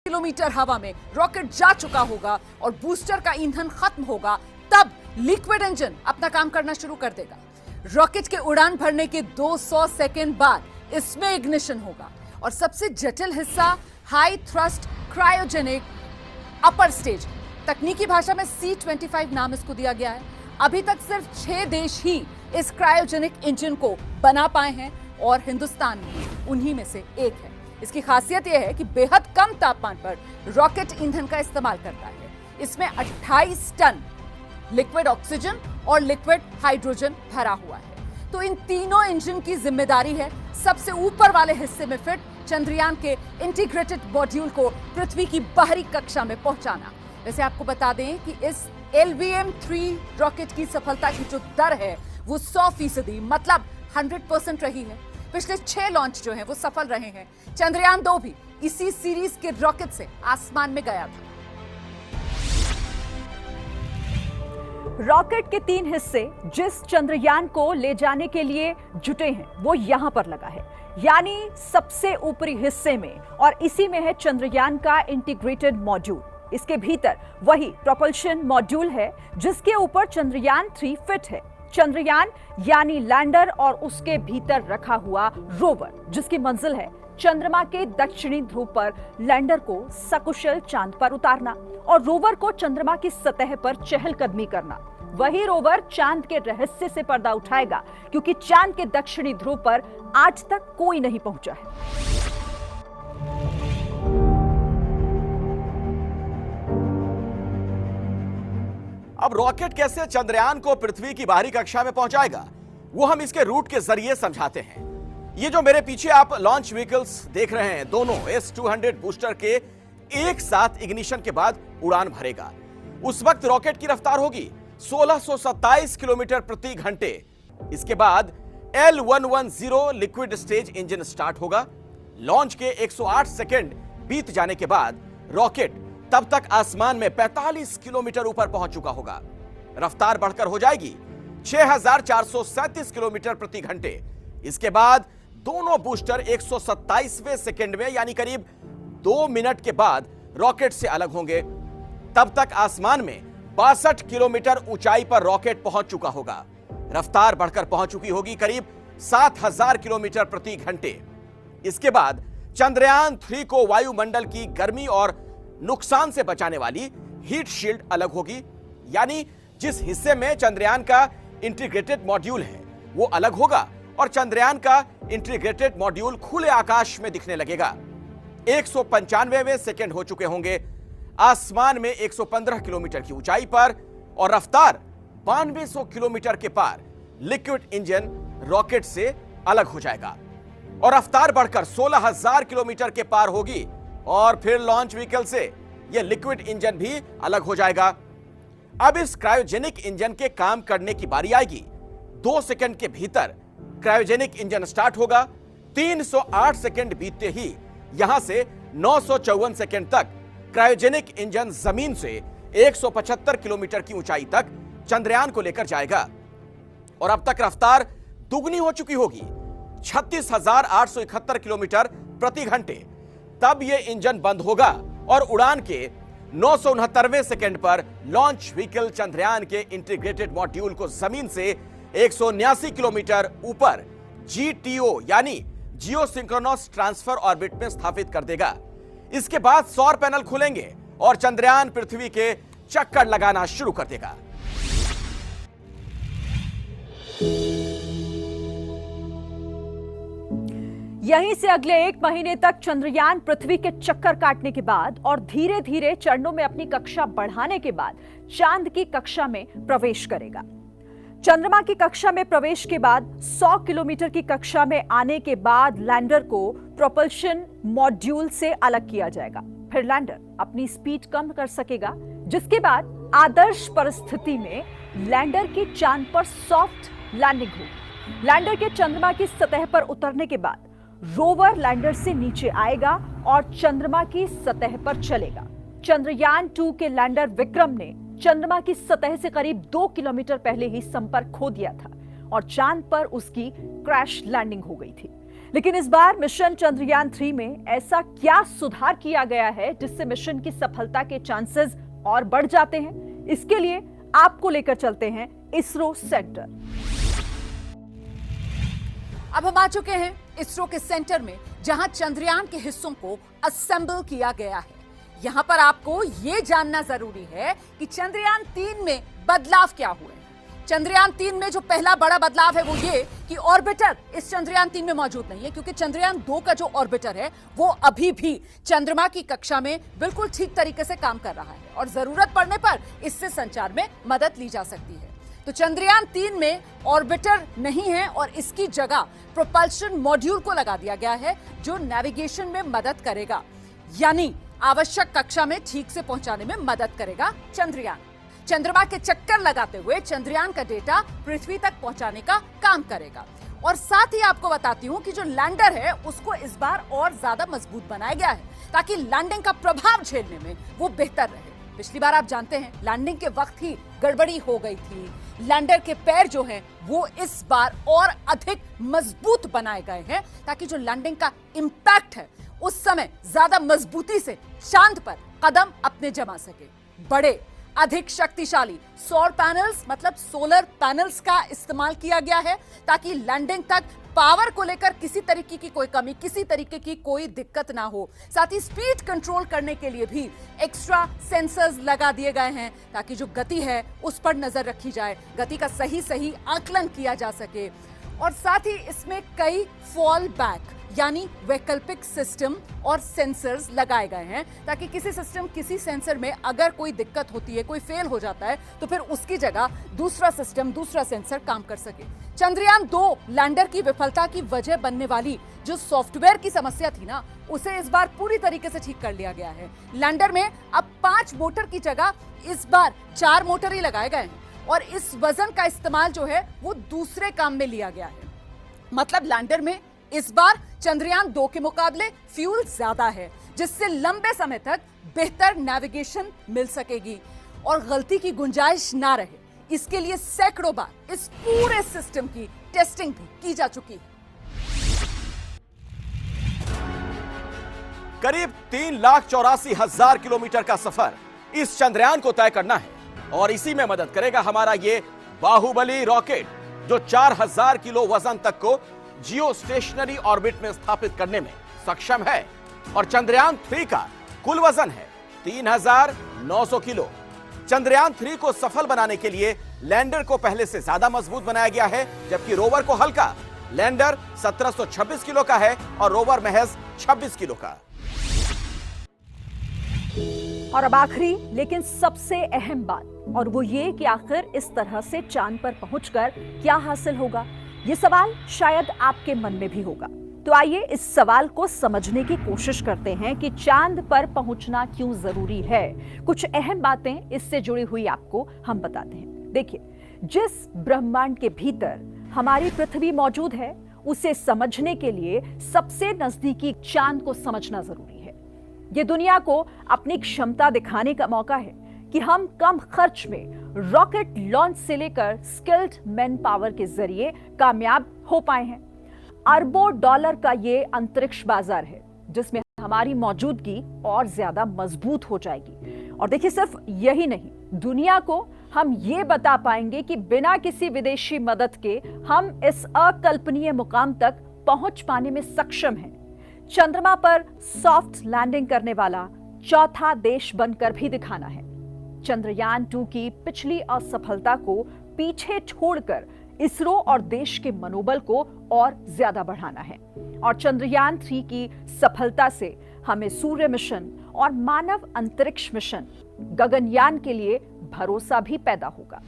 Kilometre हवा में rocket जा चुका होगा और बूस्टर का ईंधन खत्म होगा, तब लिक्विड इंजन अपना काम करना शुरू कर देगा। रॉकेट के उड़ान भरने के 200 सेकेंड बाद इसमें इग्निशन होगा और सबसे जटिल हिस्सा high thrust cryogenic upper stage, तकनीकी भाषा में C-25 नाम इसको दिया गया है। अभी तक सिर्फ 6 देश ही इस क्रायोजेनिक इंजन को बना पाए हैं और हिंदुस्तान उन्हीं में से एक है। इसकी खासियत यह है कि बेहद कम तापमान पर रॉकेट ईंधन का इस्तेमाल करता है। इसमें 28 टन लिक्विड ऑक्सीजन और लिक्विड हाइड्रोजन भरा हुआ है। तो इन तीनों इंजन की जिम्मेदारी है सबसे ऊपर वाले हिस्से में फिट चंद्रयान के इंटीग्रेटेड मॉड्यूल को पृथ्वी की बाहरी कक्षा में पहुंचाना। वैसे आपको बता दें कि इस LVM-3 रॉकेट की सफलता की जो दर है वो 100% मतलब 100% रही है। पिछले 6 लॉन्च जो हैं वो सफल रहे हैं। चंद्रयान 2 भी इसी सीरीज के रॉकेट से आसमान में गया था। रॉकेट के 3 हिस्से जिस चंद्रयान को ले जाने के लिए जुटे हैं वो यहां पर लगा है, यानी सबसे ऊपरी हिस्से में, और इसी में है चंद्रयान का इंटीग्रेटेड मॉड्यूल। इसके भीतर वही प्रोपल्शन मॉड्यूल है जिसके ऊपर चंद्रयान 3 फिट है। चंद्रयान यानी लैंडर और उसके भीतर रखा हुआ रोवर, जिसकी मंजिल है चंद्रमा के दक्षिणी ध्रुव पर लैंडर को सकुशल चांद पर उतारना और रोवर को चंद्रमा की सतह पर चहलकदमी करना। वही रोवर चांद के रहस्य से पर्दा उठाएगा, क्योंकि चांद के दक्षिणी ध्रुव पर आज तक कोई नहीं पहुंचा है। अब रॉकेट कैसे चंद्रयान को पृथ्वी की बाहरी कक्षा में पहुंचाएगा, वो हम इसके रूट के जरिए समझाते हैं। ये जो मेरे पीछे आप लॉन्च व्हीकल्स देख रहे हैं, दोनों S-200 बूस्टर के एक साथ इग्निशन के बाद उड़ान भरेगा। उस वक्त रॉकेट की रफ्तार होगी 1627 किलोमीटर प्रति घंटे। इसके बाद L110 liquid stage engine start होगा। लॉन्च के 108 सेकेंड बीत जाने के बाद रॉकेट तब तक आसमान में 45 किलोमीटर ऊपर पहुंच चुका होगा। रफ्तार बढ़कर हो जाएगी 6437 किलोमीटर प्रति घंटे। इसके बाद दोनों बूस्टर 127वें सेकेंड में यानी करीब 2 मिनट के बाद रॉकेट से अलग होंगे। तब तक आसमान में 62 किलोमीटर ऊंचाई पर रॉकेट पहुंच चुका होगा। रफ्तार बढ़कर पहुंच चुकी होगी करीब 7000 किलोमीटर प्रति घंटे। इसके बाद चंद्रयान 3 को वायुमंडल की गर्मी और नुकसान से बचाने वाली हीट शील्ड अलग होगी, यानी जिस हिस्से में चंद्रयान का इंटीग्रेटेड मॉड्यूल है वो अलग होगा और चंद्रयान का इंटीग्रेटेड मॉड्यूल खुले आकाश में दिखने लगेगा। 195वें सेकेंड हो चुके होंगे आसमान में 115 किलोमीटर की ऊंचाई पर और रफ्तार 9200 किलोमीटर के पार लिक्विड इंजन रॉकेट से अलग हो जाएगा और रफ्तार बढ़कर 16000 किलोमीटर के पार होगी और फिर लॉन्च व्हीकल से यह लिक्विड इंजन भी अलग हो जाएगा। अब इस क्रायोजेनिक इंजन के काम करने की बारी आएगी। 2 सेकंड के भीतर क्रायोजेनिक इंजन स्टार्ट होगा। 308 सेकंड बीतते ही यहां से 954 सेकंड तक क्रायोजेनिक इंजन जमीन से 175 किलोमीटर की ऊंचाई तक चंद्रयान को लेकर जाएगा और अब तक रफ्तार दुगनी हो चुकी होगी 36,871 किलोमीटर प्रति घंटे। तब यह इंजन बंद होगा और उड़ान के 969वें सेकंड पर लॉन्च व्हीकल चंद्रयान के इंटीग्रेटेड मॉड्यूल को जमीन से 179 किलोमीटर ऊपर GTO यानी जियो सिंक्रोनस ट्रांसफर ऑर्बिट में स्थापित कर देगा। इसके बाद सौर पैनल खुलेंगे और चंद्रयान पृथ्वी के चक्कर लगाना शुरू कर देगा। यहीं से अगले 1 महीने तक चंद्रयान पृथ्वी के चक्कर काटने के बाद और धीरे धीरे चरणों में अपनी कक्षा बढ़ाने के बाद चांद की कक्षा में प्रवेश करेगा। चंद्रमा की कक्षा में प्रवेश के बाद 100 किलोमीटर की कक्षा में आने के बाद लैंडर को प्रोपल्शन मॉड्यूल से अलग किया जाएगा। फिर लैंडर अपनी स्पीड कम कर सकेगा, जिसके बाद आदर्श परिस्थिति में लैंडर की चांद पर सॉफ्ट लैंडिंग होगी। लैंडर के चंद्रमा की सतह पर उतरने के बाद रोवर लैंडर से नीचे आएगा और चंद्रमा की सतह पर चलेगा। चंद्रयान 2 के लैंडर विक्रम ने चंद्रमा की सतह से करीब 2 किलोमीटर पहले ही संपर्क खो दिया था और चांद पर उसकी क्रैश लैंडिंग हो गई थी। लेकिन इस बार मिशन चंद्रयान 3 में ऐसा क्या सुधार किया गया है जिससे मिशन की सफलता के चांसेस और बढ़ जाते हैं? इसके लिए आपको लेकर चलते हैं इसरो सेंटर। अब हम आ चुके हैं इसरो के सेंटर में, जहां चंद्रयान के हिस्सों को असेंबल किया गया है। यहां पर आपको यह जानना जरूरी है कि चंद्रयान 3 में बदलाव क्या हुए हैं। चंद्रयान 3 में जो पहला बड़ा बदलाव है वो ये कि ऑर्बिटर इस चंद्रयान 3 में मौजूद नहीं है, क्योंकि चंद्रयान 2 का जो ऑर्बिटर है वो अभी भी चंद्रमा की कक्षा में बिल्कुल ठीक तरीके से काम कर रहा है और जरूरत पड़ने पर इससे संचार में मदद ली जा सकती है। तो चंद्रयान 3 में ऑर्बिटर नहीं है और इसकी जगह प्रोपल्शन मॉड्यूल को लगा दिया गया है, जो नेविगेशन में मदद करेगा, यानी आवश्यक कक्षा में ठीक से पहुंचाने में मदद करेगा चंद्रयान। चंद्रमा के चक्कर लगाते हुए चंद्रयान का डेटा पृथ्वी तक पहुंचाने का काम करेगा। और साथ ही आपको बताती हूं कि जो लैंडर है उसको इस बार और ज्यादा मजबूत बनाया गया है, ताकि लैंडिंग का प्रभाव झेलने में वो बेहतर रहे। पिछली बार आप जानते हैं लैंडिंग के वक्त ही गड़बड़ी हो गई थी। लैंडर के पैर जो हैं वो इस बार और अधिक मजबूत बनाए गए हैं, ताकि जो लैंडिंग का इंपैक्ट है उस समय ज्यादा मजबूती से चांद पर कदम अपने जमा सके। बड़े अधिक शक्तिशाली सौर पैनल्स मतलब सोलर पैनल्स का इस्तेमाल किया गया है, ताकि लैंडिंग तक पावर को लेकर किसी तरीके की कोई कमी, किसी तरीके की कोई दिक्कत ना हो। साथ ही स्पीड कंट्रोल करने के लिए भी एक्स्ट्रा सेंसर्स लगा दिए गए हैं, ताकि जो गति है उस पर नजर रखी जाए, गति का सही आकलन किया जा सके। और साथ ही इसमें कई फॉल बैक यानी वैकल्पिक सिस्टम और सेंसर्स लगाए गए हैं, ताकि किसी सिस्टम किसी सेंसर में अगर कोई दिक्कत होती है, कोई फेल हो जाता है, तो फिर उसकी जगह दूसरा सिस्टम, दूसरा सेंसर काम कर सके। चंद्रयान 2 लैंडर की विफलता की वजह बनने वाली जो सॉफ्टवेयर की समस्या थी ना, उसे इस बार पूरी तरीके से ठीक कर लिया गया है। लैंडर में अब 5 मोटर की जगह इस बार 4 मोटर ही लगाए गए हैं, और इस वजन का इस्तेमाल जो है वो दूसरे काम में लिया गया है। मतलब लैंडर में इस बार चंद्रयान 2 के मुकाबले फ्यूल ज्यादा है, जिससे लंबे समय तक बेहतर नेविगेशन मिल सकेगी और गलती की गुंजाइश ना रहे। इसके लिए सैकड़ों बार इस पूरे सिस्टम की टेस्टिंग भी की जा चुकी है। करीब 3,84,000 किलोमीटर का सफर इस चंद्रयान को तय करना है, और इसी में मदद करेगा हमारा ये बाहुबली रॉकेट, जो 4,000 किलो वजन तक को जियो स्टेशनरी ऑर्बिट में स्थापित करने में सक्षम है। और चंद्रयान 3 का कुल वजन है 3,900 किलो। चंद्रयान 3 को सफल बनाने के लिए लैंडर को पहले से ज्यादा मजबूत बनाया गया है, जबकि रोवर को हल्का। लैंडर 1726 किलो का है और रोवर महज 26 किलो का। और अब आखिरी लेकिन सबसे अहम बात, और वो ये कि आखिर इस तरह से चांद पर पहुंचकर क्या हासिल होगा, ये सवाल शायद आपके मन में भी होगा। तो आइए इस सवाल को समझने की कोशिश करते हैं कि चांद पर पहुंचना क्यों जरूरी है। कुछ अहम बातें इससे जुड़ी हुई आपको हम बताते हैं। देखिए, जिस ब्रह्मांड के भीतर हमारी पृथ्वी मौजूद है, उसे समझने के लिए सबसे नजदीकी चांद को समझना जरूरी है। ये दुनिया को अपनी क्षमता दिखाने का मौका है कि हम कम खर्च में रॉकेट लॉन्च से लेकर स्किल्ड मैन पावर के जरिए कामयाब हो पाए हैं। अरबों डॉलर का ये अंतरिक्ष बाजार है, जिसमें हमारी मौजूदगी और ज्यादा मजबूत हो जाएगी। और देखिए, सिर्फ यही नहीं, दुनिया को हम ये बता पाएंगे कि बिना किसी विदेशी मदद के हम इस अकल्पनीय मुकाम तक पहुंच पाने में सक्षम हैं। चंद्रमा पर सॉफ्ट लैंडिंग करने वाला चौथा देश बनकर भी दिखाना है। चंद्रयान 2 की पिछली असफलता को पीछे छोड़कर इसरो और देश के मनोबल को और ज्यादा बढ़ाना है। और चंद्रयान 3 की सफलता से हमें सूर्य मिशन और मानव अंतरिक्ष मिशन गगनयान के लिए भरोसा भी पैदा होगा।